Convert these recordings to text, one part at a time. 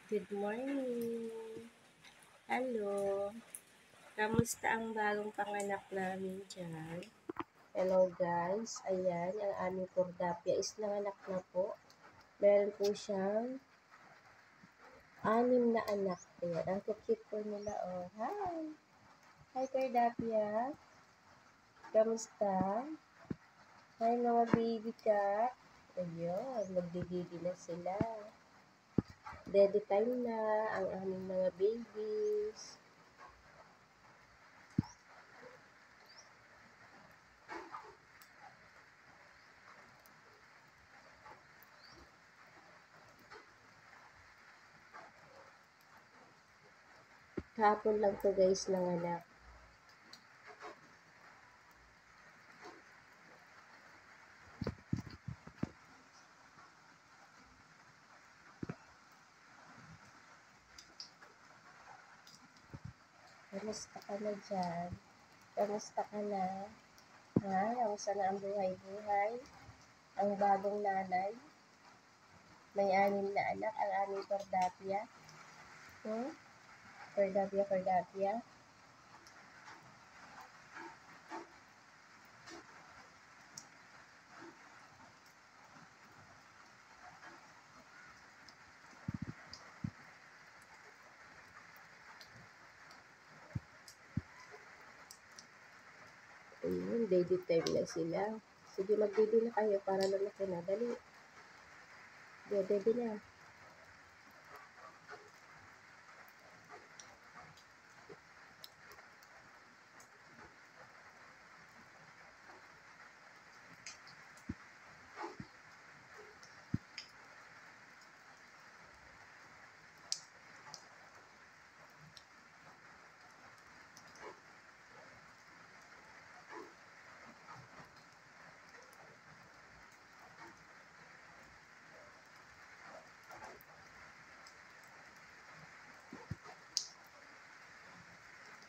Good morning! Hello! Kamusta ang bagong panganak namin dyan? Hello guys! Ayan, ang aming Cordapia is nanganak na po. Meron po siyang 6 na anak. Ayan, ang cute po nila. Oh, hi! Hi Cordapia! Kamusta? Hi mga baby cat! Ayun, magdididi na sila. Daddy time na ang aming mga babies. Kahapon lang to guys nanganak. Kamusta ka na dyan? Kamusta ka na? Ha? Kamusta na ang buhay-buhay? Ang bagong nanay? May 6 na anak ang aming Cordapia? Cordapia? Ayun, baby time na sila. Sige, mag-baby na kayo para lalaki na. Dali. Baby na.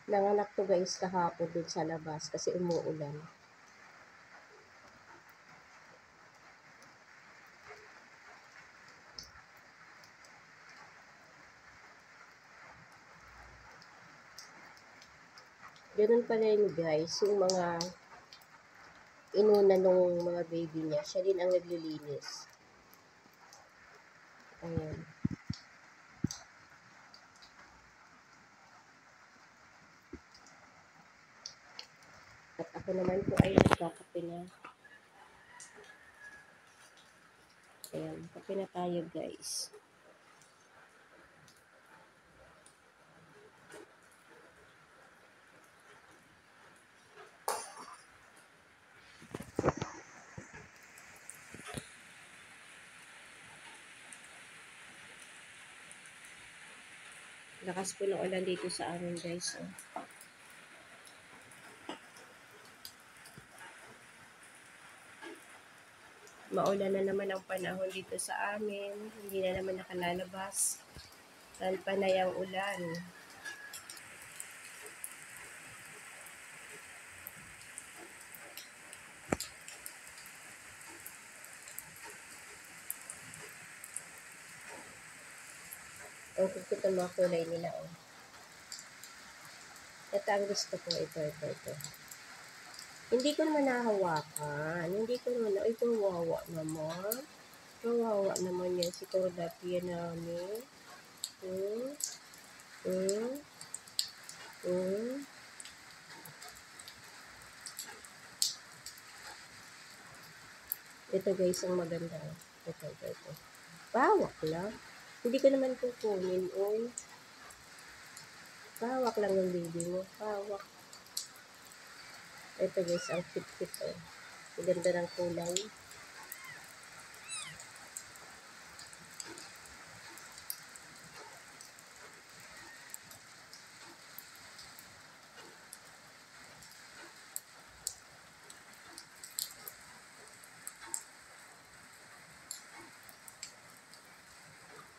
Nanganak to guys kahapon dun sa labas kasi umuulan. Ganun pala yun guys, yung mga inuna nung mga baby niya, siya din ang naglilinis. Ayan. At ako naman po ay nagkakape na. Ayan, kape na tayo guys. Lakas po ng ulan dito sa amin guys. Oh. Maulan na naman ang panahon dito sa amin. Hindi na naman nakalalabas. Dahil panay ang ulan. Ang cute ang mga kulay nila. Oh. Ito ang gusto ko. Ito. Hindi ko naman nahawakan. Hindi ko naman. Ay, kawawa naman. Kawawa naman yan si Cordapia namin. Ito guys, ang maganda. Ito. Pawak lang. Hindi ko naman kukunin. Pawak lang yung baby mo. Pawak. Ito guys, ang cute. Maganda ng kulay.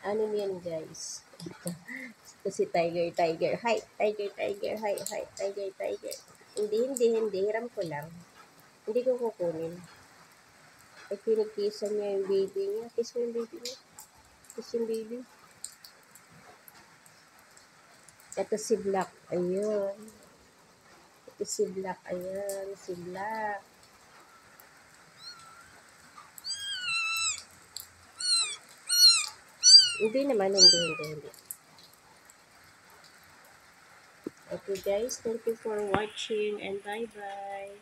Ano yan guys? Ito si Tiger. Hi, Tiger. Hi, Tiger. Hindi. Hiram ko lang. Hindi ko kukunin. Ay, kinikisan niya yung baby niya. Kiss mo yung baby niya. Kiss yung baby. Ito si Black. Ayun. Ito si Black. Ayan. Si Black. Hindi naman. Hindi. Okay guys. Thank you for watching and bye-bye.